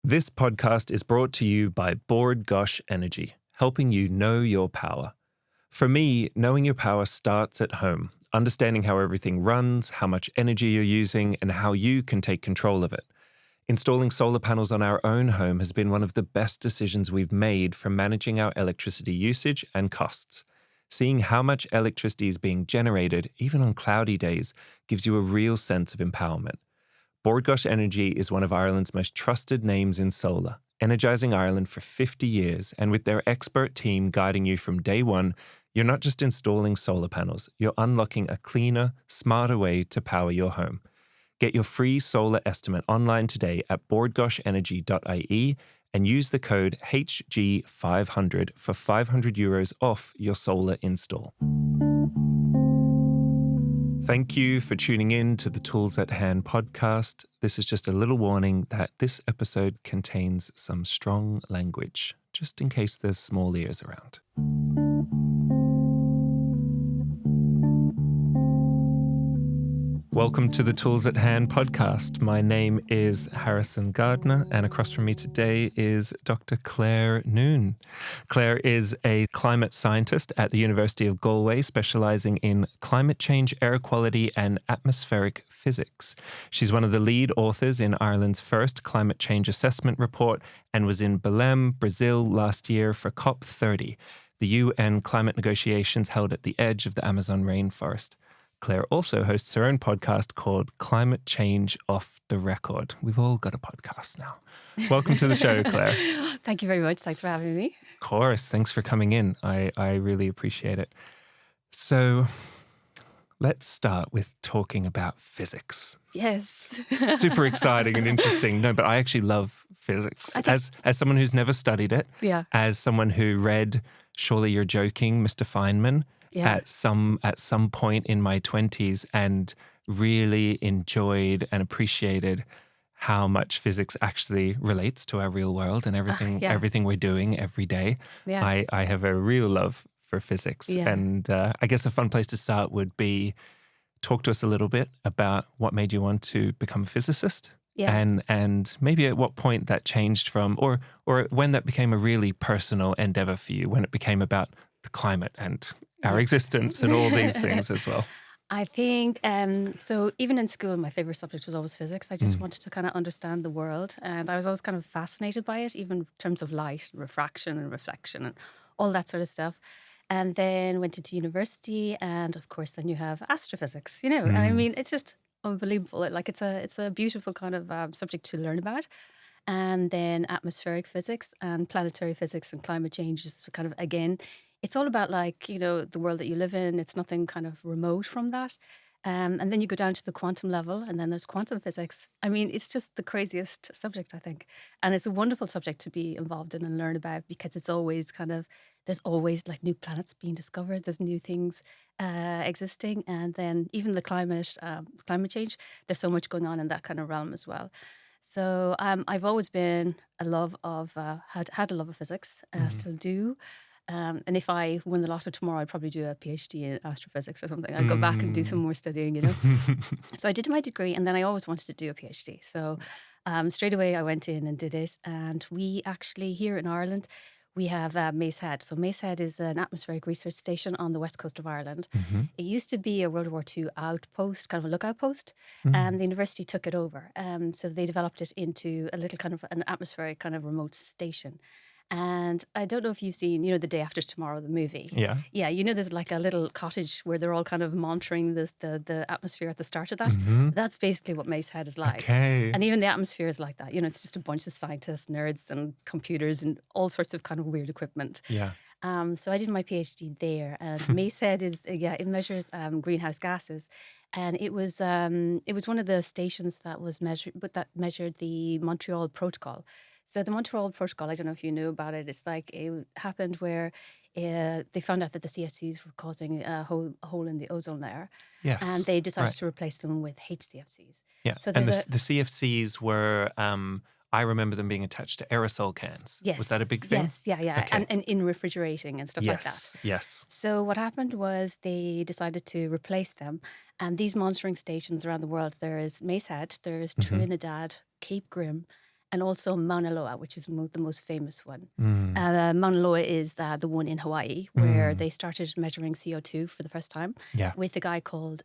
This podcast is brought to you by Board Gosh Energy, helping you know your power. For me, knowing your power starts at home, understanding how everything runs, how much energy you're using, and how you can take control of it. Installing solar panels on our own home has been one of the best decisions we've made for managing our electricity usage and costs. Seeing how much electricity is being generated, even on cloudy days, gives you a real sense of empowerment. Bord Gáis Energy is one of Ireland's most trusted names in solar, energising Ireland for 50 years, and with their expert team guiding you from day one, you're not just installing solar panels, you're unlocking a cleaner, smarter way to power your home. Get your free solar estimate online today at boardgashenergy.ie and use the code HG500 for €500 off your solar install. Thank you for tuning in to the Tools at Hand podcast. This is just a little warning that this episode contains some strong language, just in case there's small ears around. Welcome to the Tools at Hand podcast. My name is Harrison Gardner, and across from me today is Dr. Clare Noone. Clare is a climate scientist at the University of Galway, specialising in climate change, air quality, and atmospheric physics. She's one of the lead authors in Ireland's first climate change assessment report and was in Belém, Brazil last year for COP30, the UN climate negotiations held at the edge of the Amazon rainforest. Clare also hosts her own podcast called Climate Change Off the Record. We've all got a podcast now. Welcome to the show, Clare. Thank you very much. Thanks for having me. Of course. Thanks for coming in. I really appreciate it. So let's start with talking about physics. Yes. Super exciting and interesting. No, but I actually love physics. As someone who's never studied it, as someone who read Surely You're Joking, Mr. Feynman, at some point in my 20s and really enjoyed and appreciated how much physics actually relates to our real world and everything we're doing every day. Yeah. I have a real love for physics. Yeah. And I guess a fun place to start would be talk to us a little bit about what made you want to become a physicist. Yeah. And maybe at what point that changed from, or when that became a really personal endeavor for you, when it became about the climate and our existence and all these things as well. I think, so even in school, my favorite subject was always physics. I just wanted to kind of understand the world. And I was always kind of fascinated by it, even in terms of light, refraction and reflection and all that sort of stuff. And then went into university. And of course, then you have astrophysics, And I mean, it's just unbelievable. It's a beautiful kind of subject to learn about. And then atmospheric physics and planetary physics and climate change is kind of, again, it's all about the world that you live in. It's nothing kind of remote from that. And then you go down to the quantum level and then there's quantum physics. I mean, it's just the craziest subject, I think. And it's a wonderful subject to be involved in and learn about because it's always there's always like new planets being discovered. There's new things existing. And then even the climate change, there's so much going on in that kind of realm as well. So I've always been had a love of physics, still do. And if I win the lotto tomorrow, I'd probably do a PhD in astrophysics or something. I'd go back and do some more studying, So I did my degree and then I always wanted to do a PhD. So straight away I went in and did it. And we actually here in Ireland, we have Mace Head. So Mace Head is an atmospheric research station on the west coast of Ireland. Mm-hmm. It used to be a World War II outpost, kind of a lookout post, and the university took it over. So they developed it into a little kind of an atmospheric kind of remote station. And I don't know if you've seen, The Day After Tomorrow, the movie. Yeah. Yeah, there's like a little cottage where they're all kind of monitoring the atmosphere at the start of that. Mm-hmm. That's basically what Mace Head is like. Okay. And even the atmosphere is like that. It's just a bunch of scientists, nerds and computers and all sorts of kind of weird equipment. Yeah. So I did my PhD there. And Mace Head it measures greenhouse gases. And it was one of the stations that measured the Montreal Protocol. So the Montreal Protocol, I don't know if you know about it, it's like it happened where they found out that the CFCs were causing a hole in the ozone layer. Yes. And they decided to replace them with HCFCs. Yeah. So and the CFCs were, I remember them being attached to aerosol cans. Yes. Was that a big thing? Yes, yeah. Okay. And in refrigerating and stuff like that. Yes. So what happened was they decided to replace them. And these monitoring stations around the world, there is Mace Head, there's Trinidad, Cape Grim, and also Mauna Loa, which is the most famous one. Mm. Mauna Loa is the one in Hawaii where they started measuring CO2 for the first time Yeah. with a guy called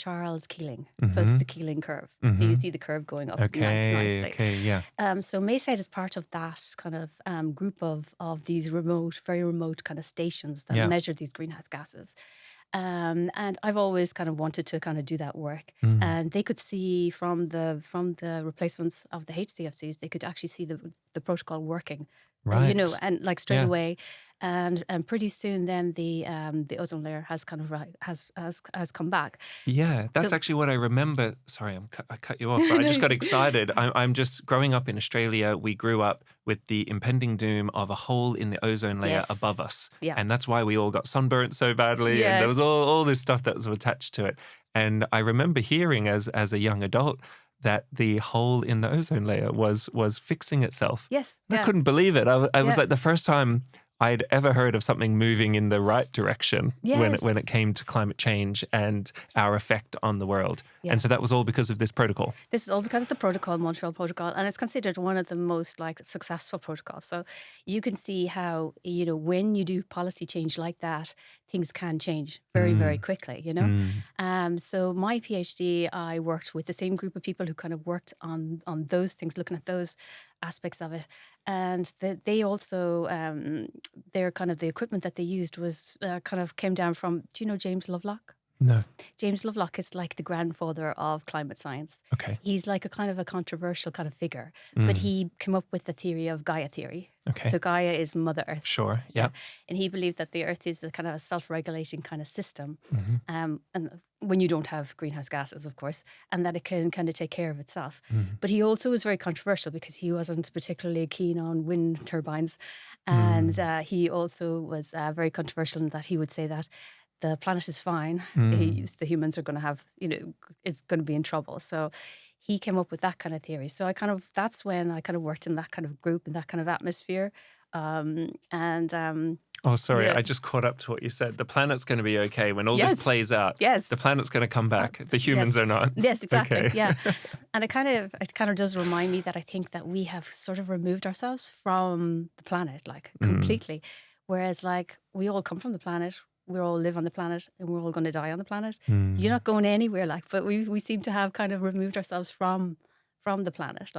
Charles Keeling. So Mm-hmm. it's the Keeling curve. So you see the curve going up nicely. Okay, yeah. So Maysaid is part of that kind of group of these very remote kind of stations that measure these greenhouse gases. And I've always kind of wanted to kind of do that work. And they could see from the replacements of the HCFCs, they could actually see the protocol working, Right. and like straight away. And pretty soon, then the ozone layer has kind of has come back. Yeah, that's So- actually what I remember. Sorry, I cut you off, but I just got excited. I'm just growing up in Australia. We grew up with the impending doom of a hole in the ozone layer Yes. above us. Yeah. And that's why we all got sunburnt so badly. And there was Yes. all this stuff that was attached to it. And I remember hearing as a young adult that the hole in the ozone layer was fixing itself. Yes. And I couldn't believe it. I was like the first time I'd ever heard of something moving in the right direction when it came to climate change and our effect on the world. Yeah. And so that was all because of this protocol. This is all because of the protocol, Montreal Protocol, and it's considered one of the most successful protocols. So you can see how, when you do policy change like that, things can change very, very quickly, So my PhD, I worked with the same group of people who kind of worked on those things, looking at those aspects of it. And they also, their kind of the equipment that they used was kind of came down from, do you know James Lovelock? No. James Lovelock is like the grandfather of climate science. Okay. He's like a kind of a controversial kind of figure, but he came up with the theory of Gaia theory. Okay. So Gaia is Mother Earth. Sure. Yeah. And he believed that the Earth is a kind of a self-regulating kind of system. And when you don't have greenhouse gases, of course, and that it can kind of take care of itself. But he also was very controversial because he wasn't particularly keen on wind turbines. And he also was very controversial in that he would say that the planet is fine. The humans are going to have, it's going to be in trouble. So he came up with that kind of theory. So that's when I kind of worked in that kind of group, in that kind of atmosphere. Oh, sorry. I just caught up to what you said. The planet's going to be okay when all this plays out. Yes. The planet's going to come back. The humans are not. Yes, exactly. Okay. Yeah. And it kind of does remind me that I think that we have sort of removed ourselves from the planet, like completely. Whereas like we all come from the planet. We all live on the planet and we're all going to die on the planet. You're not going anywhere, but we seem to have kind of removed ourselves from the planet.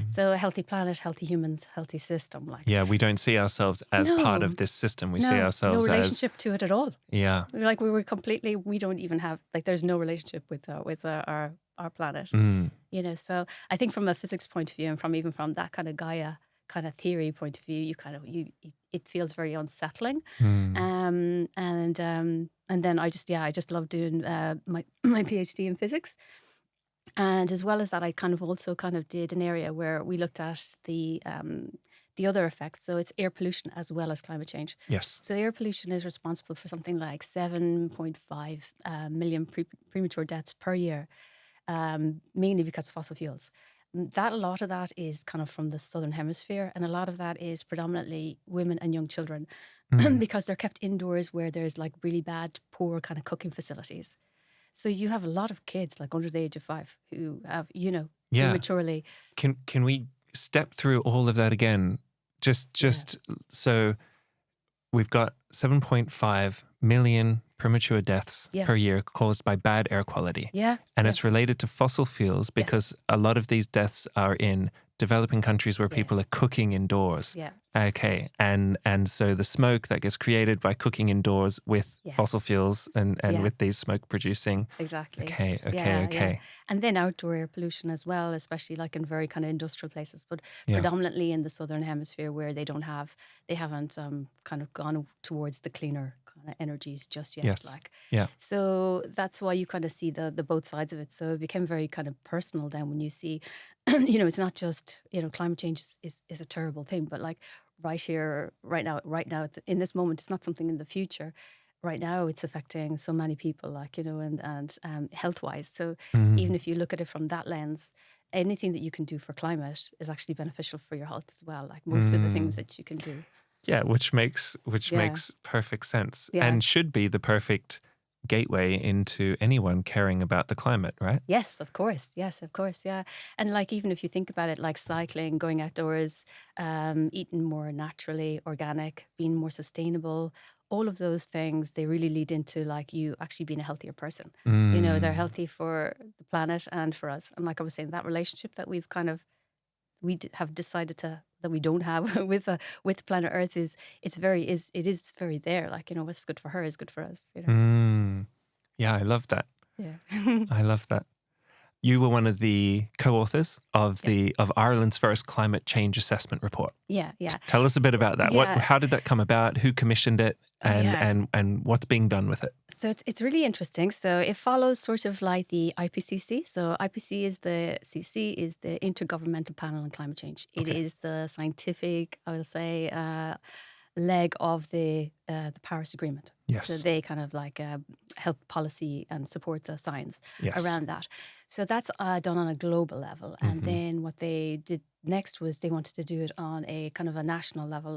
So a healthy planet, healthy humans, healthy system. Yeah, we don't see ourselves as part of this system. We see ourselves no relationship to it at all. Yeah. Like we don't even have, there's no relationship with our planet. So I think from a physics point of view and even from that kind of Gaia kind of theory point of view, it feels very unsettling. And then I just love doing my PhD in physics. And as well as that, I also did an area where we looked at the other effects. So it's air pollution as well as climate change. Yes. So air pollution is responsible for something like 7.5 million premature deaths per year, mainly because of fossil fuels. A lot of that is kind of from the southern hemisphere, and a lot of that is predominantly women and young children because they're kept indoors where there's like really bad, poor kind of cooking facilities. So you have a lot of kids like under the age of 5 who have, prematurely. Can we step through all of that again? Just so we've got 7.5 million premature deaths per year caused by bad air quality. Yeah. And it's related to fossil fuels because a lot of these deaths are in developing countries where people are cooking indoors. Yeah. Okay. And so the smoke that gets created by cooking indoors with fossil fuels and with these smoke producing. Exactly. Okay. Yeah. And then outdoor air pollution as well, especially like in very kind of industrial places, but predominantly in the southern hemisphere where they haven't kind of gone towards the cleaner kind of energies just yet. Yes. So that's why you kind of see the both sides of it. So it became very kind of personal then when you see, it's not just, climate change is a terrible thing, but like right here, right now, in this moment, it's not something in the future. Right now, it's affecting so many people, and health-wise. So even if you look at it from that lens, anything that you can do for climate is actually beneficial for your health as well. Like most of the things that you can do. Yeah, which makes perfect sense Yeah. and should be the perfect gateway into anyone caring about the climate, right? Yes, of course. Yes, of course. Yeah. And like, even if you think about it, like cycling, going outdoors, eating more naturally, organic, being more sustainable, all of those things, they really lead into like you actually being a healthier person. They're Mm. healthy for the planet and for us. And like I was saying, that relationship that we've kind of, have decided that we don't have with planet Earth it is very there. Like, what's good for her is good for us. Mm. Yeah, I love that. Yeah. I love that. You were one of the co-authors of Yeah. of Ireland's first climate change assessment report. Yeah. Yeah. Tell us a bit about that. Yeah. How did that come about? Who commissioned it, and Yes. what's being done with it? So it's really interesting. So it follows sort of like the IPCC. So IPCC is the Intergovernmental Panel on Climate Change. It Okay. is the scientific, I will say, leg of the Paris Agreement. Yes. So they kind of like help policy and support the science around that. So that's done on a global level. And then what they did next was they wanted to do it on a kind of a national level,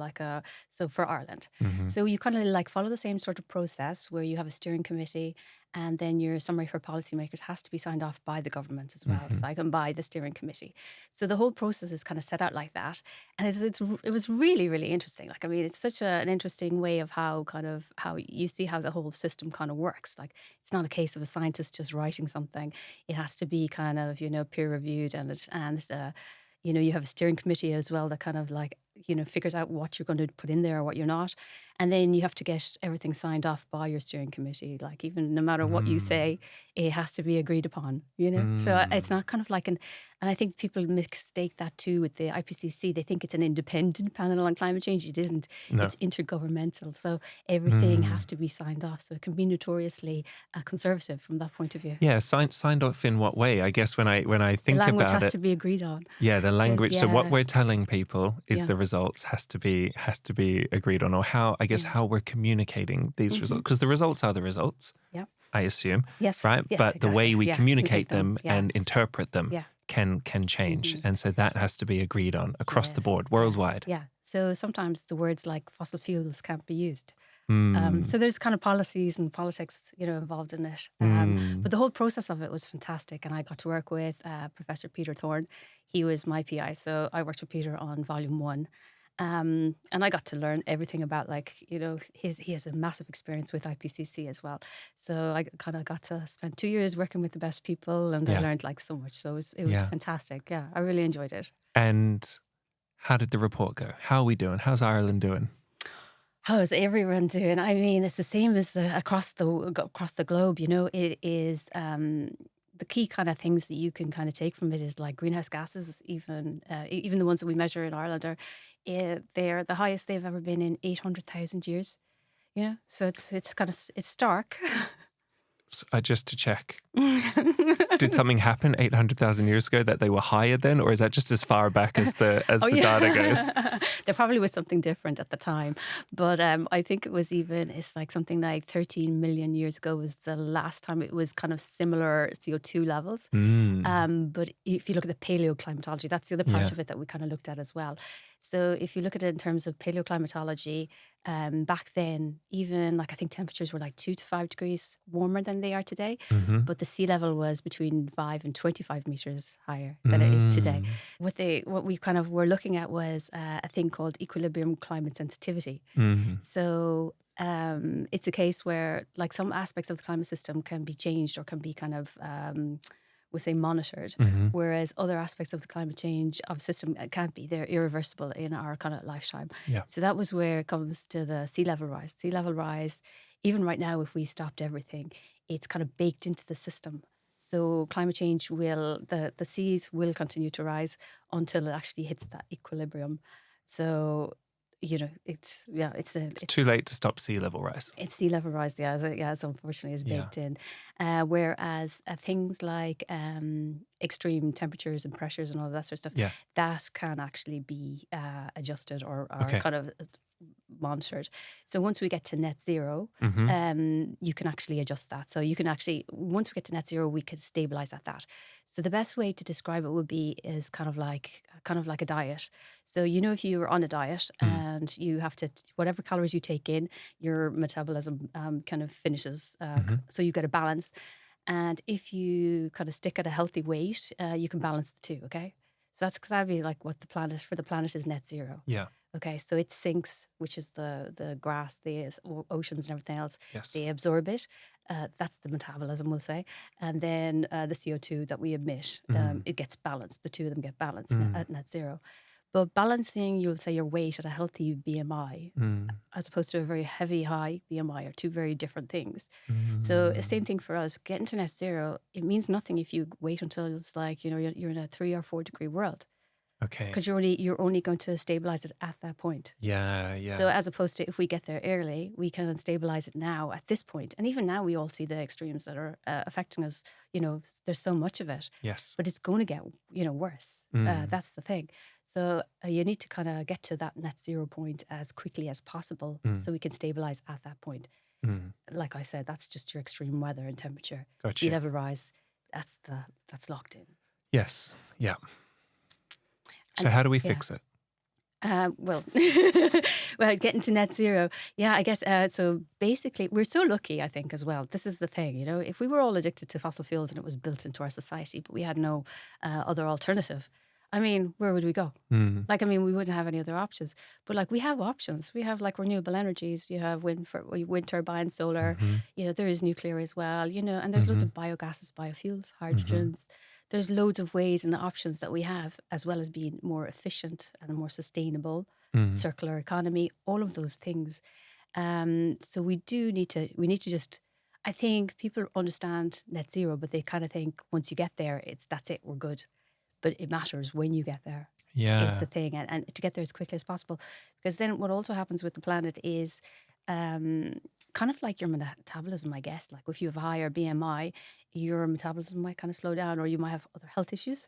so for Ireland. So you kind of like follow the same sort of process where you have a steering committee, and then your summary for policymakers has to be signed off by the government as well, and by the steering committee. So the whole process is kind of set out like that, and it was really, really interesting. Like, I mean, it's such an interesting way of how you see how the whole system kind of works. Like, it's not a case of a scientist just writing something; it has to be kind of peer reviewed, you have a steering committee as well that kind of like figures out what you're going to put in there or what you're not. And then you have to get everything signed off by your steering committee. Like, even no matter what you say, it has to be agreed upon. So it's not kind of like and I think people mistake that too with the IPCC. They think it's an independent panel on climate change. It isn't. No. It's intergovernmental. So everything has to be signed off. So it can be notoriously conservative from that point of view. Yeah, signed off in what way? I guess when I think The language about has it, to be agreed on. yeah, the language. So what yeah. we're telling people is Yeah. the results has to be agreed on, or how how we're communicating these results, because the results are the results. Yeah. I assume. Yes. Right. Yes, But the way exactly. we Yes, communicate take them Yeah. and interpret them Yeah. can change, and so that has to be agreed on across the Yes. board, worldwide. Yeah. So sometimes the words like fossil fuels can't be used. Mm. So there's kind of policies and politics, involved in it. But the whole process of it was fantastic, and I got to work with Professor Peter Thorne. He was my PI, so I worked with Peter on Volume 1. And I got to learn everything about, he has a massive experience with IPCC as well. So I kind of got to spend 2 years working with the best people, and I learned so much. So it was fantastic. Yeah, I really enjoyed it. And how did the report go? How are we doing? How's Ireland doing? How is everyone doing? I mean, it's the same as across the globe. It is the key kind of things that you can kind of take from it is like greenhouse gases. Even the ones that we measure in Ireland they're the highest they've ever been in 800,000 years. So it's stark. Just to check, did something happen 800,000 years ago that they were higher then, or is that just as far back as the data goes? There probably was something different at the time, but I think it's like something like 13 million years ago was the last time it was kind of similar CO2 levels. But if you look at the paleoclimatology, that's the other part of it that we kind of looked at as well. So if you look at it in terms of paleoclimatology, back then, even I think temperatures were like 2 to 5 degrees warmer than they are today, but the sea level was between 5 and 25 meters higher than it is today. What we kind of were looking at was a thing called equilibrium climate sensitivity. So it's a case where some aspects of the climate system can be changed or can be kind of we'll say monitored, whereas other aspects of the climate change of system can't be. They're irreversible in our kind of lifetime. Yeah. So that was where it comes to the sea level rise. Sea level rise, even right now, if we stopped everything, it's kind of baked into the system. So climate change the seas will continue to rise until it actually hits that equilibrium. So it's too late to stop sea level rise. It's sea level rise, it's unfortunately is baked in. Whereas things like extreme temperatures and pressures and all that sort of stuff, that can actually be adjusted or kind of monitored. So once we get to net zero, you can actually adjust that. So you can actually, once we get to net zero, we can stabilize at that. So the best way to describe it would be is kind of like a diet. So if you were on a diet and you have to, whatever calories you take in, your metabolism kind of finishes. So you get a balance. And if you kind of stick at a healthy weight, you can balance the two, okay? So that'd be like what the planet is net zero. Yeah. Okay, so it sinks, which is the grass, the oceans and everything else. Yes. They absorb it. That's the metabolism, we'll say. And then the CO2 that we emit, it gets balanced. The two of them get balanced at net zero. But balancing, you'll say, your weight at a healthy BMI as opposed to a very heavy, high BMI are two very different things. So same thing for us. Getting to net zero, it means nothing if you wait until it's like, you're in a 3 or 4 degree world. Okay. Because you're only going to stabilize it at that point. Yeah. So as opposed to if we get there early, we can stabilize it now at this point. And even now we all see the extremes that are affecting us. There's so much of it. Yes. But it's going to get, worse. That's the thing. So you need to kind of get to that net zero point as quickly as possible so we can stabilize at that point. Like I said, that's just your extreme weather and temperature. Gotcha. Sea level rise, that's locked in. Yes. Yeah. So how do we fix it? Well, getting to net zero. Yeah, I guess. So basically, we're so lucky, I think, as well. This is the thing, if we were all addicted to fossil fuels and it was built into our society, but we had no other alternative, where would we go? We wouldn't have any other options. But we have options. We have renewable energies. You have wind turbines, solar. There is nuclear as well. And there's loads of biogases, biofuels, hydrogens. There's loads of ways and options that we have, as well as being more efficient and more sustainable, circular economy, all of those things. So we need to just, I think people understand net zero, but they kind of think once you get there, that's it, we're good. But it matters when you get there. Yeah. Is the thing. And to get there as quickly as possible. Because then what also happens with the planet is kind of like your metabolism, I guess. Like if you have a higher BMI, your metabolism might kind of slow down, or you might have other health issues.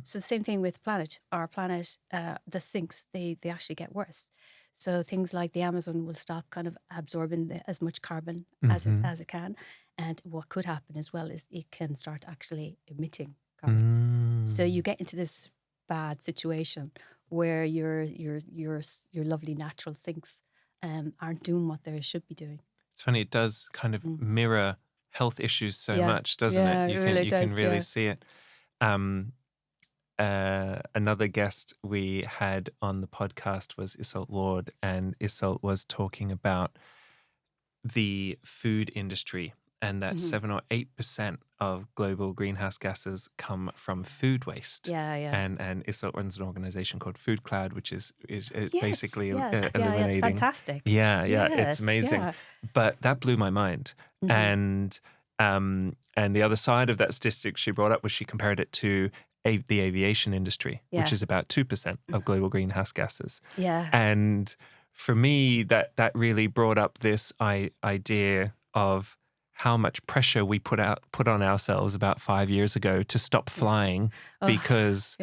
So the same thing with the planet. Our planet, the sinks, they actually get worse. So things like the Amazon will stop kind of absorbing as much carbon as it can. And what could happen as well is it can start actually emitting carbon. So you get into this bad situation where your lovely natural sinks aren't doing what they should be doing. It's funny, it does kind of mirror health issues so much, doesn't it? You can really see it. Another guest we had on the podcast was Iseult Ward, and Iseult was talking about the food industry and that 7 or 8% of global greenhouse gases come from food waste. Yeah. And Iseult runs an organization called Food Cloud, which is basically eliminating. Yeah, it's fantastic. Yeah, it's amazing. Yeah. But that blew my mind. And the other side of that statistic she brought up was she compared it to the aviation industry, which is about 2% of global greenhouse gases. Yeah. And for me, that really brought up this idea of how much pressure we put on ourselves about 5 years ago to stop flying because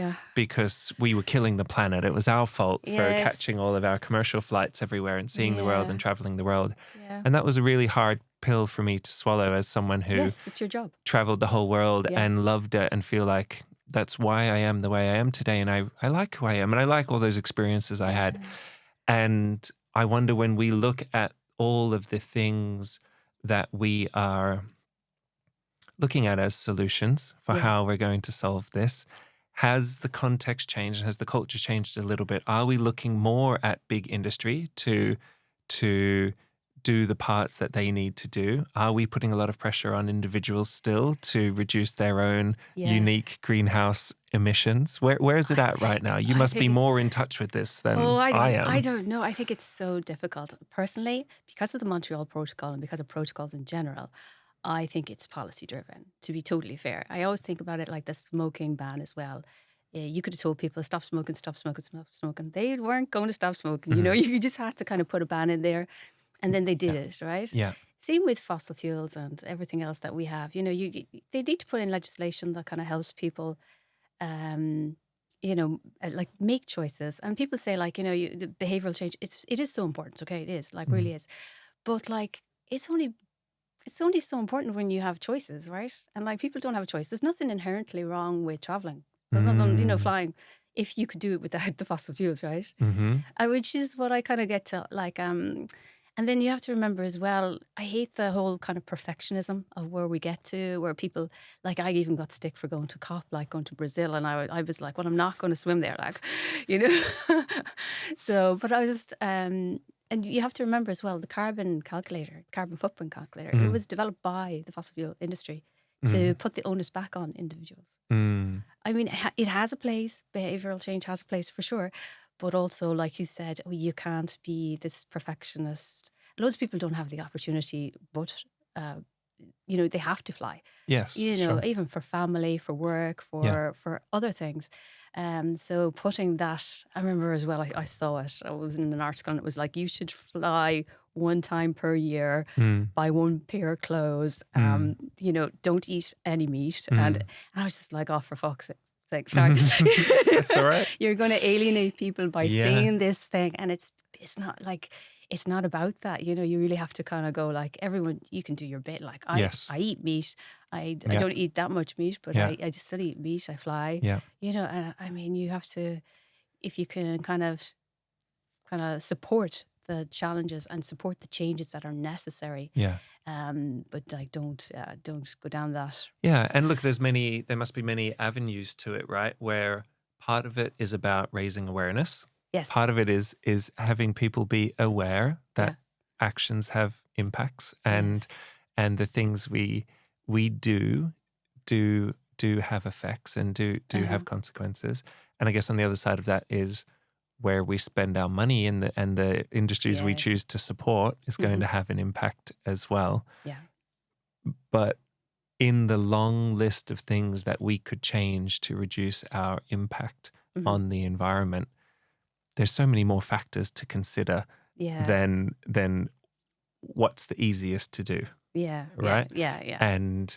we were killing the planet. It was our fault for catching all of our commercial flights everywhere and seeing the world and traveling the world. Yeah. And that was a really hard pill for me to swallow as someone who that's your job. Traveled the whole world and loved it and feel like that's why I am the way I am today. And I like who I am and I like all those experiences I had. And I wonder, when we look at all of the things that we are looking at as solutions for how we're going to solve this, has the context changed? Has the culture changed a little bit? Are we looking more at big industry to do the parts that they need to do? Are we putting a lot of pressure on individuals still to reduce their own unique greenhouse emissions? Where is it at right now? You must be more in touch with this than I am. I don't know. I think it's so difficult. Personally, because of the Montreal Protocol and because of protocols in general, I think it's policy driven, to be totally fair. I always think about it like the smoking ban as well. You could have told people, stop smoking, stop smoking, stop smoking. They weren't going to stop smoking. You just had to kind of put a ban in there. And then they did it, right? Yeah. Same with fossil fuels and everything else that we have. They need to put in legislation that kind of helps people like make choices. And people say like, the behavioral change, it is so important. Okay, it is like Mm. really is. But like, it's only so important when you have choices, right? And like people don't have a choice. There's nothing inherently wrong with traveling. There's nothing, flying, if you could do it without the fossil fuels, right? Mm-hmm. Which is what I kind of get to like. And then you have to remember as well, I hate the whole kind of perfectionism of where we get to, where people, like I even got stick for going to COP, like going to Brazil. And I was like, well, I'm not going to swim there, like, So, but I was just, and you have to remember as well, the carbon footprint calculator, it was developed by the fossil fuel industry to put the onus back on individuals. Mm. I mean, it has a place, behavioural change has a place for sure. But also, like you said, you can't be this perfectionist. Loads of people don't have the opportunity, but, they have to fly. Yes, sure. Even for family, for work, for other things. So putting that, I remember as well, I saw it. I was in an article and it was like, you should fly one time per year, buy one pair of clothes, don't eat any meat. And I was just like, oh, for fuck's sake, sorry. That's all right. You're going to alienate people by Yeah. saying this thing. And it's not like, it's not about that. You really have to kind of go like, everyone, you can do your bit. Like I eat meat. I don't eat that much meat, but I just still eat meat. I fly. Yeah. And I mean, you have to, if you can kind of support the challenges and support the changes that are necessary. Yeah. But like, don't go down that. Yeah. And look, there must be many avenues to it, right? Where part of it is about raising awareness. Yes. Part of it is having people be aware that actions have impacts and the things we do have effects and do have consequences. And I guess on the other side of that is where we spend our money and the industries we choose to support is going to have an impact as well. Yeah. But in the long list of things that we could change to reduce our impact on the environment, there's so many more factors to consider than what's the easiest to do. Yeah. Right? Yeah. And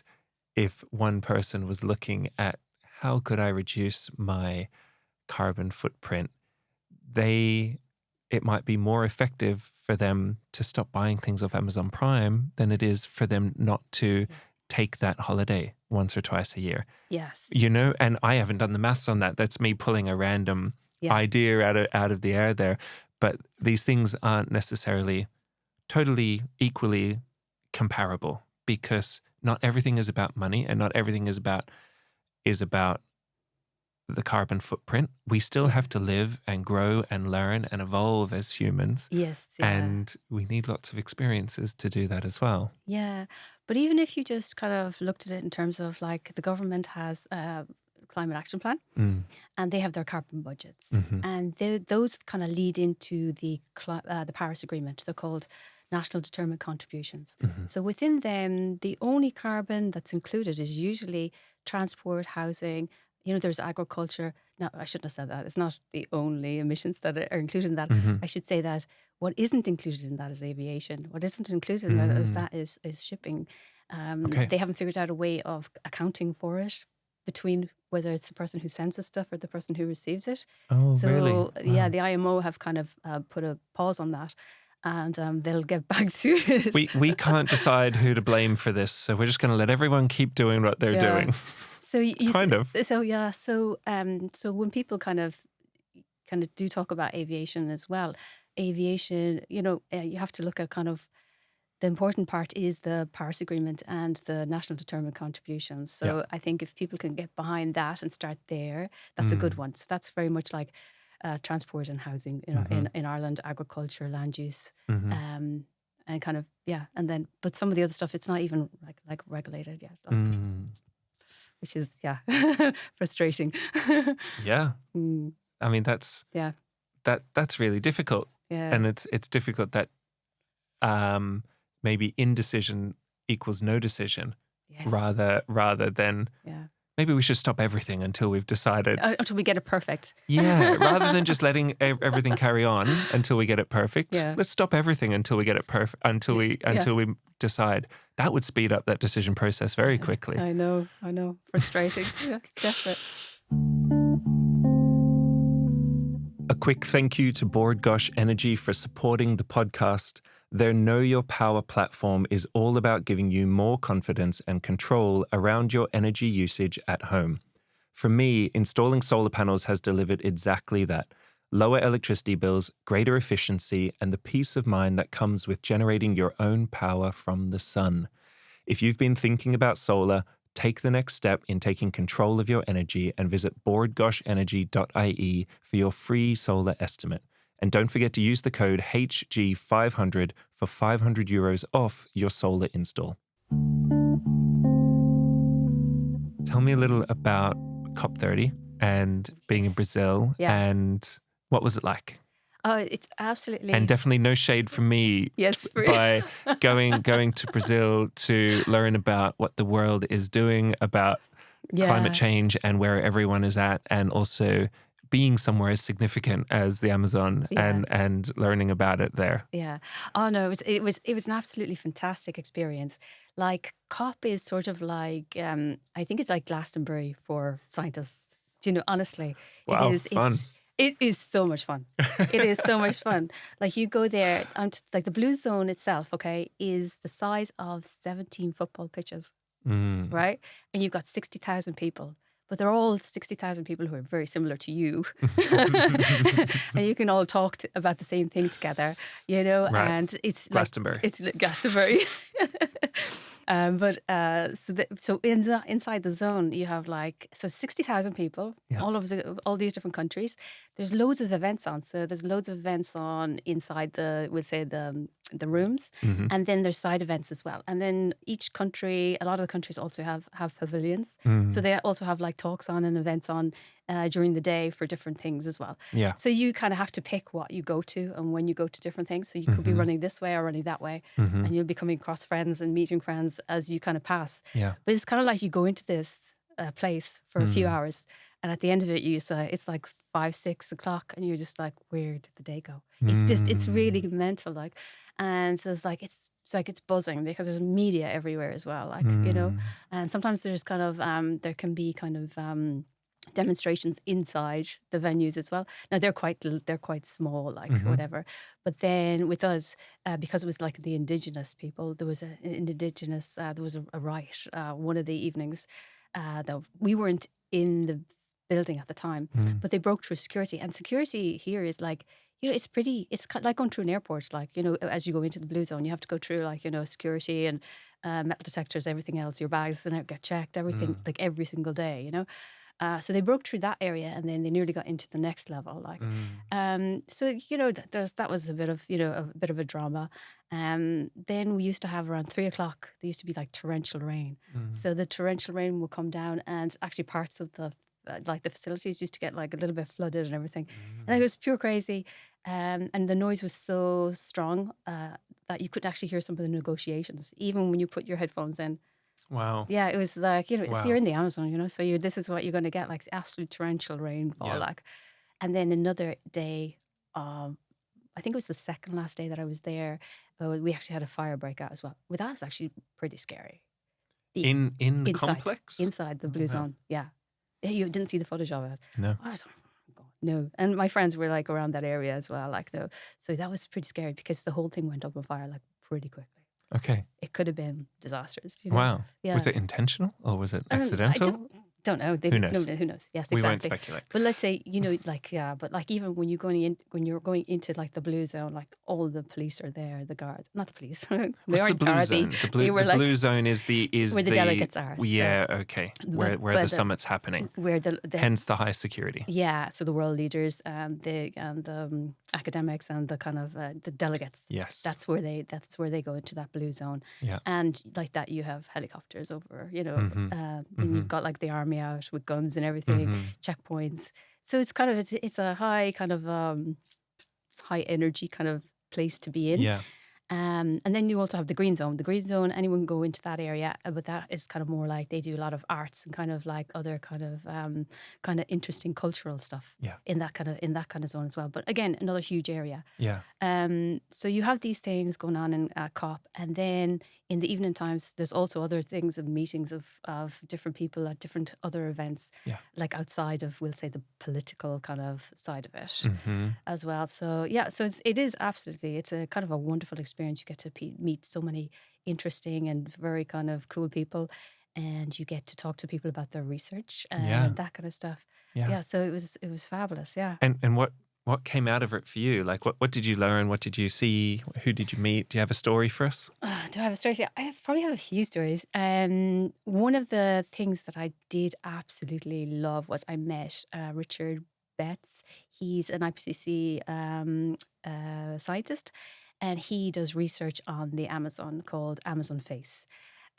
if one person was looking at how could I reduce my carbon footprint, it might be more effective for them to stop buying things off Amazon Prime than it is for them not to take that holiday once or twice a year. Yes. And I haven't done the maths on that. That's me pulling a random idea out of the air there. But these things aren't necessarily totally equally comparable because not everything is about money and not everything is about the carbon footprint. We still have to live and grow and learn and evolve as humans. Yes. Yeah. And we need lots of experiences to do that as well. Yeah. But even if you just kind of looked at it in terms of like the government has a climate action plan and they have their carbon budgets and those kind of lead into the Paris Agreement. They're called national determined contributions. So within them, the only carbon that's included is usually transport, housing. There's agriculture. No, I shouldn't have said that. It's not the only emissions that are included in that. I should say that what isn't included in that is aviation. What isn't included in that is shipping. They haven't figured out a way of accounting for it between whether it's the person who sends the stuff or the person who receives it. Oh, so, really? Wow. Yeah, the IMO have kind of put a pause on that. And they'll get back to it. We can't decide who to blame for this, so we're just going to let everyone keep doing what they're doing. So you kind of. So yeah. So when people kind of do talk about aviation as well, aviation, you have to look at kind of the important part is the Paris Agreement and the national determined contributions. So I think if people can get behind that and start there, that's a good one. So that's very much like transport and housing in Ireland, agriculture, land use, and kind of and then but some of the other stuff it's not even like regulated yet, which is frustrating. Yeah, I mean that's really difficult, and it's difficult that maybe indecision equals no decision, rather than maybe we should stop everything until we've decided. Until we get it perfect. Yeah, rather than just letting everything carry on until we get it perfect. Yeah. Let's stop everything until we get it perfect, until we decide. That would speed up that decision process very quickly. I know. Frustrating. It's desperate. A quick thank you to Board Gosh Energy for supporting the podcast. Their Know Your Power platform is all about giving you more confidence and control around your energy usage at home. For me, installing solar panels has delivered exactly that. Lower electricity bills, greater efficiency, and the peace of mind that comes with generating your own power from the sun. If you've been thinking about solar, take the next step in taking control of your energy and visit boardgoshenergy.ie for your free solar estimate. And don't forget to use the code HG500 for €500 off your solar install. Tell me a little about COP30 and being in Brazil, Yeah. and what was it like? Oh, it's absolutely. And definitely no shade from me Yes, for by going to Brazil to learn about what the world is doing about climate change and where everyone is at, and also being somewhere as significant as the Amazon and learning about it there. Yeah. Oh no, it was an absolutely fantastic experience. Like COP is sort of like I think it's like Glastonbury for scientists. Do you know? Honestly, Wow, it is. fun. It is so much fun. It is so much fun. Like you go there, like the blue zone itself, okay, is the size of 17 football pitches, right? And you've got 60,000 people, but they're all 60,000 people who are very similar to you. And you can all talk about the same thing together, you know, Right. and it's Glastonbury. Like, it's Glastonbury. So inside the zone, you have 60,000 people, all these different countries. There's loads of events on. So there's loads of events on inside the rooms, and then there's side events as well. And then each country, a lot of the countries also have pavilions. So they also have like talks on and events on during the day for different things as well. Yeah. So you kind of have to pick what you go to and when you go to different things. So you could be running this way or running that way, and you'll be coming across friends and meeting friends as you kind of pass. Yeah. But it's kind of like you go into this place for a few hours, and at the end of it, it's like 5, 6 o'clock, and you're just like, where did the day go? It's really mental, like. And so it's buzzing because there's media everywhere as well, like, you know. And sometimes there's kind of there can be kind of demonstrations inside the venues as well. Now they're quite small, like whatever. But then with us, because it was like the indigenous people, there was a riot one of the evenings. That we weren't in the building at the time, but they broke through security. And security here is like, you know, it's like going through an airport. Like, you know, as you go into the blue zone, you have to go through like, you know, security and metal detectors, everything else, your bags and get checked, everything, like every single day, you know. So they broke through that area, and then they nearly got into the next level. Like, so you know, that was a bit of a drama. Then we used to have around 3 o'clock. There used to be like torrential rain. So the torrential rain would come down, and actually parts of the like the facilities used to get like a little bit flooded and everything, and it was pure crazy. And the noise was so strong that you could actually hear some of the negotiations, even when you put your headphones in. Wow. Yeah, it was like, you know, Wow. you're in the Amazon, you know, so this is what you're going to get, like absolute torrential rainfall, like. And then another day, I think it was the second last day that I was there, we actually had a fire break out as well. Well, that was actually pretty scary. In the inside, complex? inside the blue zone, yeah. You didn't see the footage of it? No. I was like, oh God, no. And my friends were like around that area as well, like, no. So that was pretty scary because the whole thing went up on fire like pretty quickly. Okay. It could have been disastrous. You know? Wow. Yeah. Was it intentional or was it accidental? Don't know. Who knows? Who knows? Yes, exactly. We won't speculate. But let's say, you know, like, yeah, but like even when you're going into like the blue zone, like all the police are there, the guards, not the police. What's the blue zone? The blue zone is where the delegates are. Yeah, okay. Where the summit's happening. Where hence the high security. Yeah, so the world leaders and the academics and the kind of the delegates. Yes. That's where they go into that blue zone. Yeah. And like that, you have helicopters over, you know, and you've got like the army out with guns and everything, checkpoints. So it's kind of it's a high kind of high energy kind of place to be in. Yeah. And then you also have the green zone. The green zone, anyone can go into that area, but that is kind of more like they do a lot of arts and kind of like other kind of interesting cultural stuff Yeah. in that kind of zone as well. But again, another huge area. Yeah. So you have these things going on in COP, and then in the evening times, there's also other things of meetings of different people at different other events, Yeah. like outside of, we'll say, the political kind of side of it Mm-hmm. as well. So yeah, so it is absolutely, it's a kind of a wonderful experience. You get to meet so many interesting and very kind of cool people, and you get to talk to people about their research Yeah. and that kind of stuff. Yeah. Yeah, so it was fabulous. Yeah. And what came out of it for you? Like, what did you learn? What did you see? Who did you meet? Do you have a story for us? Do I have a story for you? Probably have a few stories. One of the things that I did absolutely love was I met Richard Betts. He's an IPCC scientist, and he does research on the Amazon called Amazon Face.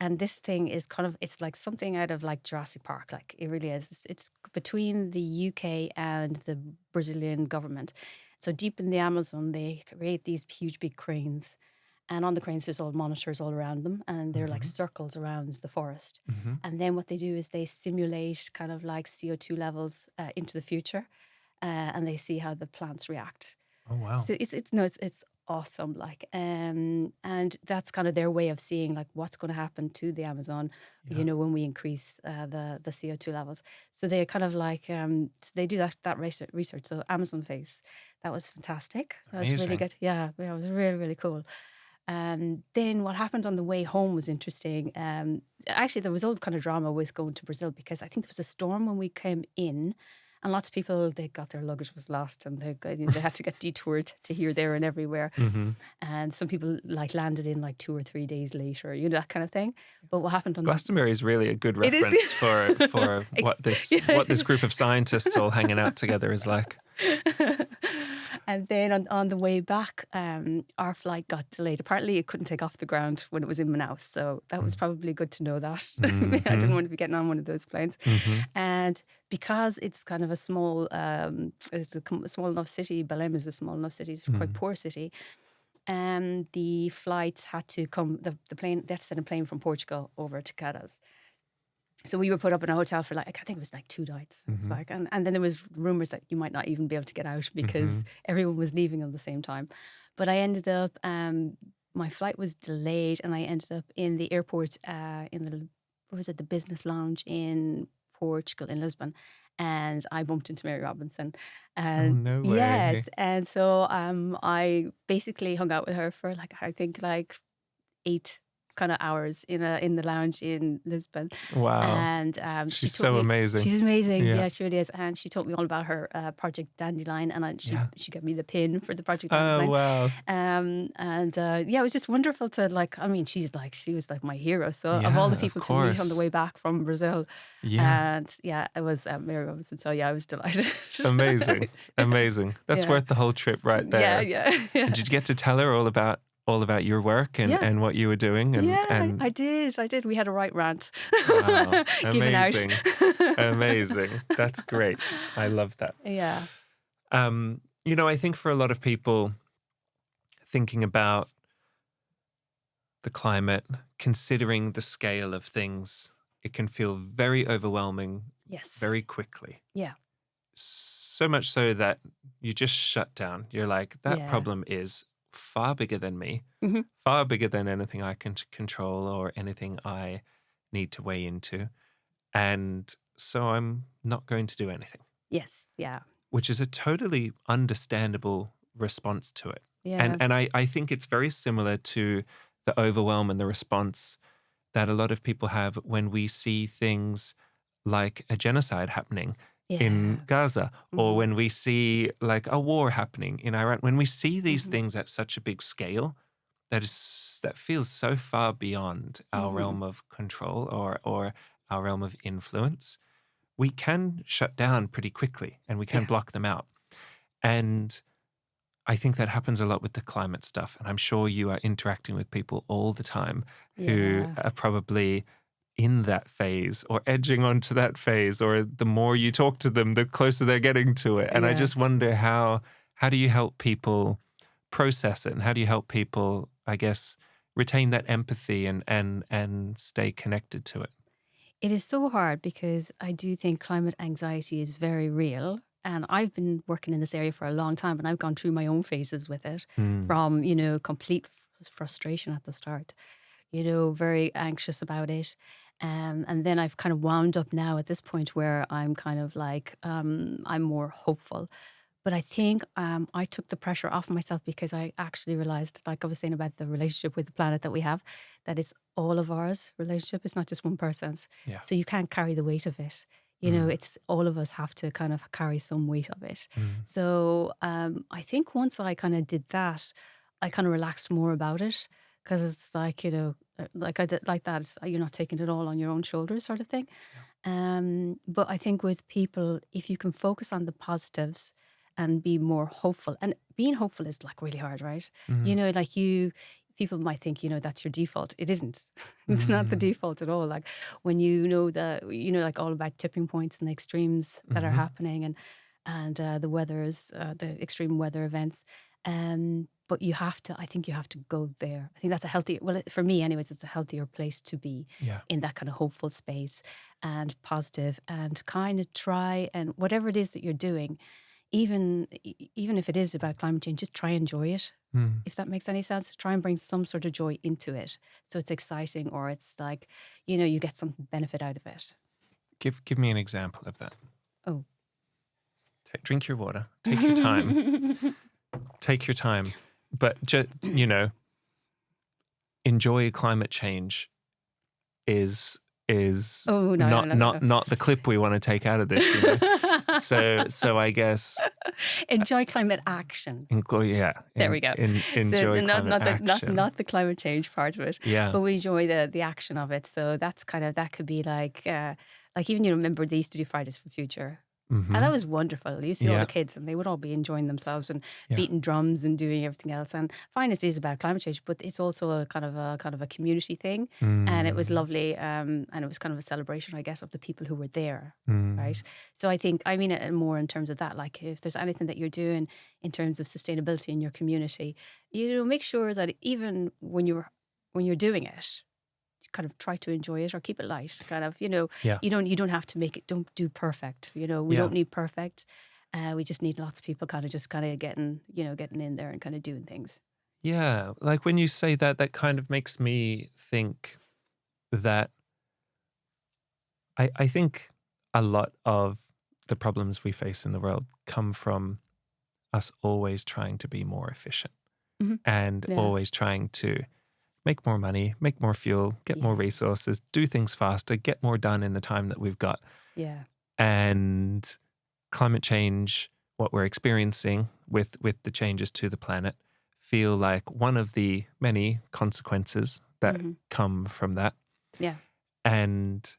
And this thing is it's like something out of like Jurassic Park. Like it really is. It's between the UK and the Brazilian government. So deep in the Amazon, they create these huge big cranes. And on the cranes, there's all monitors all around them, and they're like circles around the forest. Mm-hmm. And then what they do is they simulate kind of like CO2 levels into the future, and they see how the plants react. Oh, wow. So it's awesome. Like, and that's kind of their way of seeing like what's going to happen to the Amazon, Yeah. when we increase the CO2 levels. So they're kind of like, so they do that research. So Amazon Face, that was fantastic. That was really Amazing. good. Yeah, it was really, really cool. Then what happened on the way home was interesting. Actually, there was all kind of drama with going to Brazil because I think there was a storm when we came in, and lots of people, they got their luggage was lost, and they had to get detoured to here, there, and everywhere. Mm-hmm. And some people like landed in like 2 or 3 days later, that kind of thing. But what happened on Glastonbury is really a good It is. reference for what this group of scientists all hanging out together is like. And then on the way back, our flight got delayed. Apparently, it couldn't take off the ground when it was in Manaus. So that was probably good to know that. I didn't want to be getting on one of those planes. Mm-hmm. And because it's kind of a small, it's a small enough city, Belém is a small enough city, it's a quite poor city. The flights had to come, the plane, they had to send a plane from Portugal over to Cádiz. So we were put up in a hotel for like, I think it was like 2 nights. It was like, and then there was rumors that you might not even be able to get out because everyone was leaving at the same time. But I ended up, my flight was delayed, and I ended up in the airport, the business lounge in Portugal, in Lisbon. And I bumped into Mary Robinson. And no way. yes. And so I basically hung out with her for like, I think like 8 kind of hours in the lounge in Lisbon. Wow. And she's so amazing. She's amazing. Yeah. Yeah, she really is. And she taught me all about her Project Dandelion, and she got me the pin for the Project Dandelion. Oh, wow. It was just wonderful to like, I mean, she was like my hero. So of all the people to meet on the way back from Brazil. Yeah. And it was Mary Robinson. So I was delighted. Amazing. That's worth the whole trip right there. Yeah. And did you get to tell her all about your work and what you were doing? And I did. We had a right rant. Wow. Given out. Amazing. That's great. I love that. Yeah. I think for a lot of people thinking about the climate, considering the scale of things, it can feel very overwhelming. Yes. Very quickly. Yeah. So much so that you just shut down. You're like, that problem is far bigger than me, far bigger than anything I can control or anything I need to weigh into. And so I'm not going to do anything. Yes, yeah. Which is a totally understandable response to it. Yeah. And I think it's very similar to the overwhelm and the response that a lot of people have when we see things like a genocide happening in Gaza, or when we see like a war happening in Iran. When we see these things at such a big scale, that feels so far beyond our realm of control or our realm of influence, we can shut down pretty quickly and we can block them out. And I think that happens a lot with the climate stuff. And I'm sure you are interacting with people all the time who are probably in that phase or edging onto that phase, or the more you talk to them, the closer they're getting to it. And I just wonder how do you help people process it, and how do you help people I guess, retain that empathy and stay connected to it? It is so hard because I do think climate anxiety is very real. And I've been working in this area for a long time and I've gone through my own phases with it Mm. from, complete frustration at the start, very anxious about it. And then I've kind of wound up now at this point where I'm kind of like, I'm more hopeful. But I think I took the pressure off myself because I actually realized, like I was saying about the relationship with the planet that we have, that it's all of ours relationship. It's not just one person's. Yeah. So you can't carry the weight of it. Mm. It's all of us have to kind of carry some weight of it. Mm. So I think once I kind of did that, I kind of relaxed more about it because it's like, like I did like that. You're not taking it all on your own shoulders sort of thing. But I think with people, if you can focus on the positives and be more hopeful, and being hopeful is like really hard, right? Mm. Like people might think, that's your default. It isn't. It's not the Mm. default at all. Like when like all about tipping points and the extremes that are Mhm. happening and the the extreme weather events. But I think you have to go there. I think that's a healthy, for me anyways, it's a healthier place to be Yeah. in that kind of hopeful space and positive and kind of try and whatever it is that you're doing, even if it is about climate change, just try and enjoy it. Mm. If that makes any sense, try and bring some sort of joy into it. So it's exciting or it's like, you get some benefit out of it. Give me an example of that. Oh. Drink your water. Take your time. Take your time. But just, enjoy climate change is Oh, no, no, no, no. not the clip we want to take out of this, So I guess enjoy climate action. There we go. Enjoy So climate action. not the climate change part of it, Yeah. but we enjoy the action of it. So that's that could be like even remember they used to do Fridays for Future. Mm-hmm. And that was wonderful. You see all Yeah. the kids and they would all be enjoying themselves and Yeah. beating drums and doing everything else. And fine, it is about climate change, but it's also a kind of a community thing. And it was lovely. And it was kind of a celebration, I guess, of the people who were there. Right. So I think, I mean it more in terms of that, like if there's anything that you're doing in terms of sustainability in your community, make sure that even when you're doing it, kind of try to enjoy it or keep it light. Kind of, Yeah. you don't have to make it. Don't do perfect. We don't need perfect. We just need lots of people kind of getting in there and kind of doing things. Yeah. Like when you say that, that kind of makes me think that I think a lot of the problems we face in the world come from us always trying to be more efficient and Yeah. always trying to make more money, make more fuel, get more resources, do things faster, get more done in the time that we've got. Yeah. And climate change, what we're experiencing with the changes to the planet, feel like one of the many consequences that come from that. Yeah. And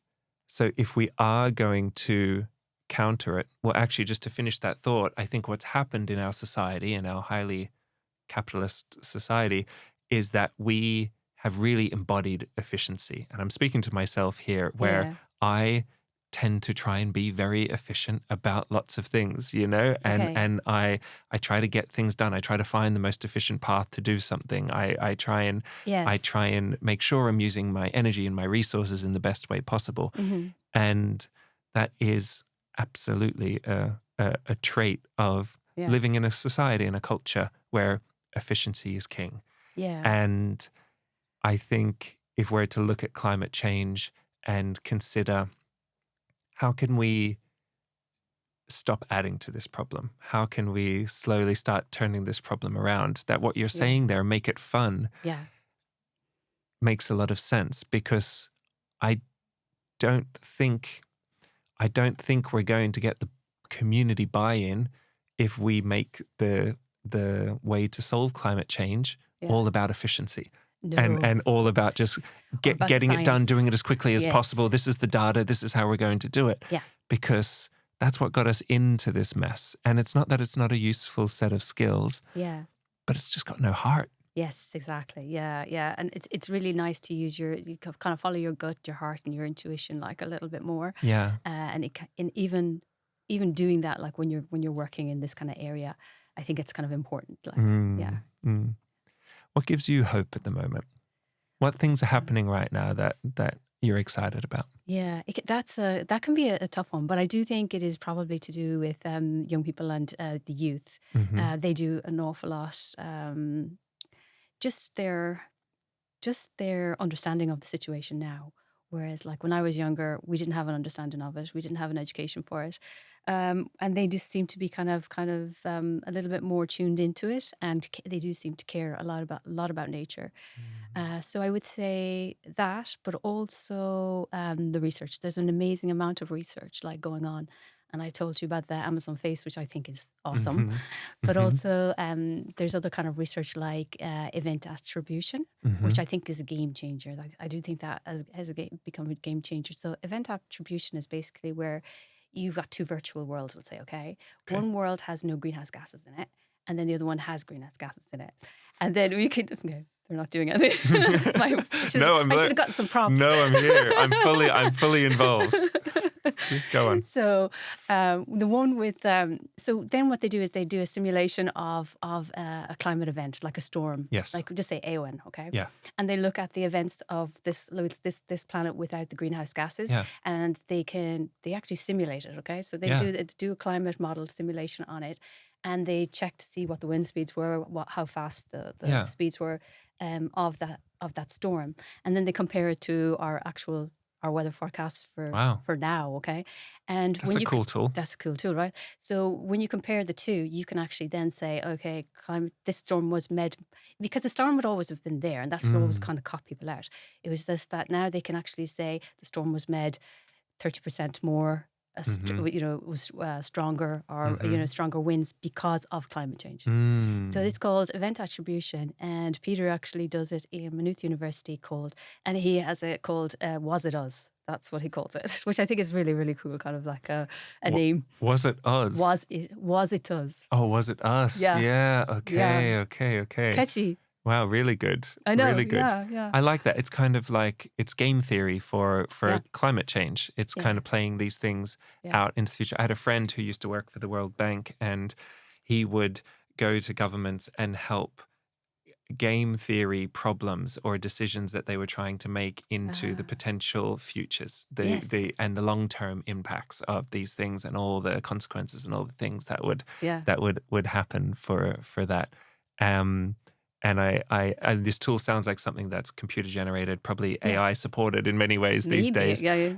so if we are going to counter it, well, actually, just to finish that thought, I think what's happened in our society, in our highly capitalist society, is that we have really embodied efficiency. And I'm speaking to myself here, where I tend to try and be very efficient about lots of things, and I try to get things done. I try to find the most efficient path to do something. I try and make sure I'm using my energy and my resources in the best way possible. And that is absolutely a trait of living in a society, in a culture where efficiency is king. Yeah. And I think if we're to look at climate change and consider how can we stop adding to this problem? How can we slowly start turning this problem around? That what you're saying there, make it fun, makes a lot of sense, because I don't think we're going to get the community buy-in if we make the way to solve climate change all about efficiency. No. And all about just getting it done, doing it as quickly as possible. This is the data. This is how we're going to do it. Yeah. Because that's what got us into this mess. And it's not that it's not a useful set of skills. Yeah. But it's just got no heart. Yes, exactly. Yeah, yeah. And it's really nice to use you kind of follow your gut, your heart, and your intuition like a little bit more. Yeah. And even doing that, like when you're working in this kind of area, I think it's kind of important. Like, yeah. What gives you hope at the moment? What things are happening right now that you're excited about? Yeah, that can be a tough one, but I do think it is probably to do with young people and the youth. Hmm. They do an awful lot. Just their understanding of the situation now. Whereas, like when I was younger, we didn't have an understanding of it. We didn't have an education for it, and they just seem to be kind of a little bit more tuned into it, and they do seem to care a lot about nature. So I would say that, but also the research. There's an amazing amount of research like going on. And I told you about the Amazon face, which I think is awesome. Hmm. But Hmm. also there's other kind of research like event attribution, Hmm. which I think is a game changer. I do think that has become a game changer. So event attribution is basically where you've got two virtual worlds, we'll say, okay? Okay. One world has no greenhouse gases in it, and then the other one has greenhouse gases in it. And then we could, no, they're not doing anything. No, I should have gotten some props. No, I'm here. I'm fully involved. Go on. So the one with so then what they do is they do a simulation of a climate event like a storm. Yes. Like just say Aowen, okay? Yeah. And they look at the events of this planet without the greenhouse gases, Yeah. and they actually simulate it, okay? So they Yeah. do a climate model simulation on it, and they check to see what the wind speeds were, how fast the Yeah. speeds were of that storm, and then they compare it to our weather forecast Wow. for now, okay? And That's a cool tool. that's a cool tool, right? So when you compare the two, you can actually then say, okay, this storm was made, because the storm would always have been there, and that's what always kind of caught people out. It was just that now they can actually say the storm was made 30% more, was stronger, or stronger winds because of climate change. So it's called event attribution, and Peter actually does it in Maynooth University and he has it called Was It Us? That's what he calls it, which I think is really, really cool, kind of like a name. Was it us? Was it us? Oh, was it us? Yeah. Yeah. Okay. Yeah. Okay. Catchy. Wow, really good. I know. Really good. Yeah. I like that. It's kind of like it's game theory for Yeah. climate change. It's kind of playing these things out into the future. I had a friend who used to work for the World Bank, and he would go to governments and help game theory problems or decisions that they were trying to make into the potential futures, Yes. and the long-term impacts of these things, and all the consequences and all the things that would happen for that. And and this tool sounds like something that's computer generated, probably AI supported in many ways these days. Yeah.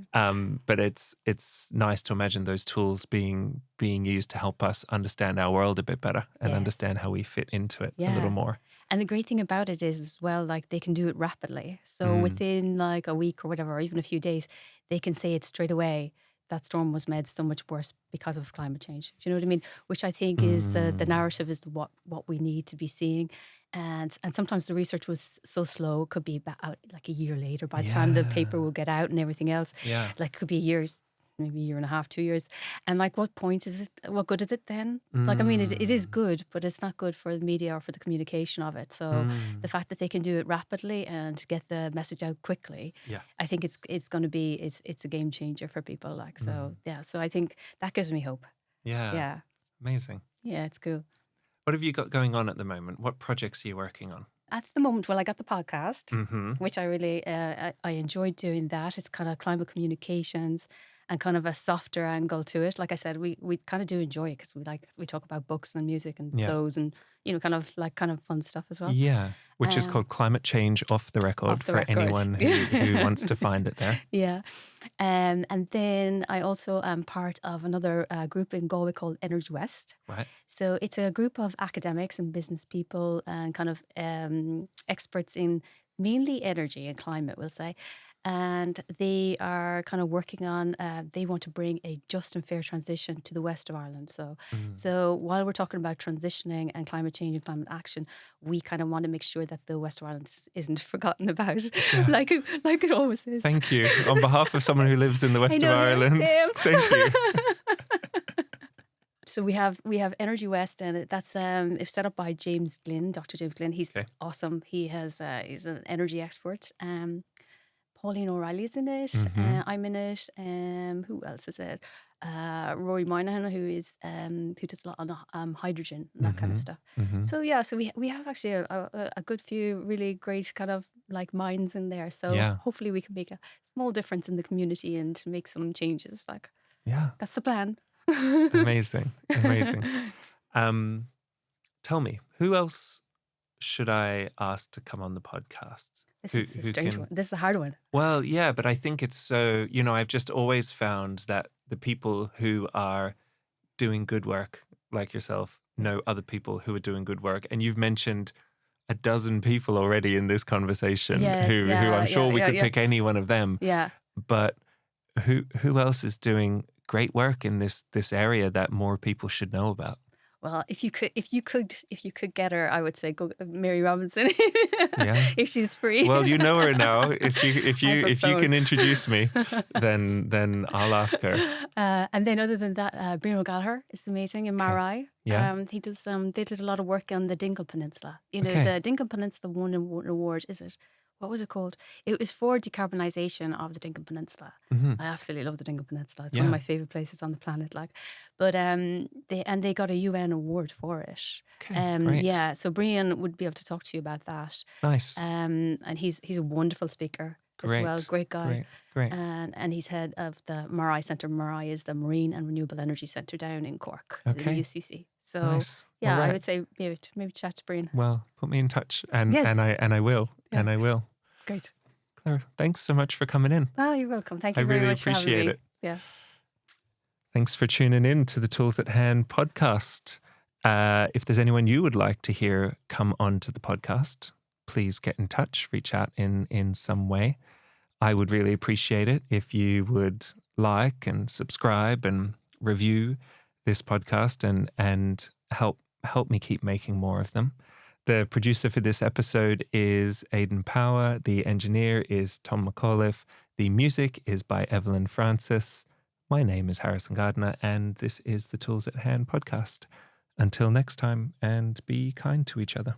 But it's nice to imagine those tools being used to help us understand our world a bit better and Yes. understand how we fit into it a Yeah. little more. And the great thing about it is as well, like they can do it rapidly. So within like a week or whatever, or even a few days, they can say it straight away. That storm was made so much worse because of climate change. Do you know what I mean? Which I think is the narrative is what we need to be seeing. And sometimes the research was so slow, it could be about like a year later by the time the paper will get out and everything else. Yeah. Like it could be a year, maybe a year and a half, 2 years. And like what point is it? What good is it then? Like, I mean, it is good, but it's not good for the media or for the communication of it. So the fact that they can do it rapidly and get the message out quickly, I think it's going to be, it's a game changer for people. Like, so yeah, so I think that gives me hope. Yeah. Amazing. Yeah, it's cool. What have you got going on at the moment? What projects are you working on? At the moment, well, I got the podcast, Mm-hmm. which I really, I enjoyed doing that. It's kind of climate communications and kind of a softer angle to it. Like I said, we kind of do enjoy it because we talk about books and music and clothes and, kind of fun stuff as well. Yeah, which is called Climate Change Off the Record for anyone who wants to find it there. Yeah. And then I also am part of another group in Galway called Energy West. Right. So it's a group of academics and business people and kind of experts in mainly energy and climate, we'll say. And they are kind of working on, they want to bring a just and fair transition to the west of Ireland. So while we're talking about transitioning and climate change and climate action, we kind of want to make sure that the west of Ireland isn't forgotten about, like it always is. Thank you. On behalf of someone who lives in the west of Ireland, Same. thank you. So we have Energy West, and that's set up by James Glynn, Dr. James Glynn. He's awesome. He's an energy expert. Pauline O'Reilly's in it. Mm-hmm. I'm in it. Who else is it? Rory Moynihan, who does a lot on hydrogen and that kind of Mm-hmm. stuff. Mm-hmm. So yeah, so we have actually a good few really great kind of like minds in there. So Yeah. hopefully we can make a small difference in the community and make some changes. Like Yeah. that's the plan. Amazing. Amazing. Tell me, who else should I ask to come on the podcast? This Who is the who strange can? one. This is the hard one. Well, yeah, but I think it's so, I've just always found that the people who are doing good work, like yourself, know other people who are doing good work. And you've mentioned a dozen people already in this conversation Yes, who I'm sure we could yeah. pick any one of them. Yeah. But who else is doing great work in this area that more people should know about? Well, if you could get her, I would say go Mary Robinson. Yeah. If she's free. Well, you know her now. If I have her you phone. can introduce me, then I'll ask her. And then other than that, Bruno Gallagher is amazing in Marai. Yeah. He does. They did a lot of work on the Dingle Peninsula. Okay. The Dingle Peninsula won an award. Is it? What was it called? It was for decarbonisation of the Dingle Peninsula. Mm-hmm. I absolutely love the Dingle Peninsula. It's Yeah. one of my favourite places on the planet. Like, but they got a UN award for it. Okay, great. Yeah. So Brian would be able to talk to you about that. Nice. And he's a wonderful speaker as well. Great guy. Great. And he's head of the Marai Centre. Marai is the Marine and Renewable Energy Centre down in Cork, Okay. the UCC. So Nice. yeah, All right. I would say maybe chat to Brian. Well, put me in touch, and Yes. I will, Yeah. and I will. Great. Claire, thanks so much for coming in. Oh, you're welcome. Thank you I very really much for having appreciate me. it. Yeah. Thanks for tuning in to the Tools at Hand podcast. If there's anyone you would like to hear come onto the podcast, please get in touch, reach out in some way. I would really appreciate it if you would like and subscribe and review this podcast and help me keep making more of them. The producer for this episode is Aidan Power. The engineer is Tom McAuliffe. The music is by Evelyn Francis. My name is Harrison Gardner, and this is the Tools at Hand podcast. Until next time, and be kind to each other.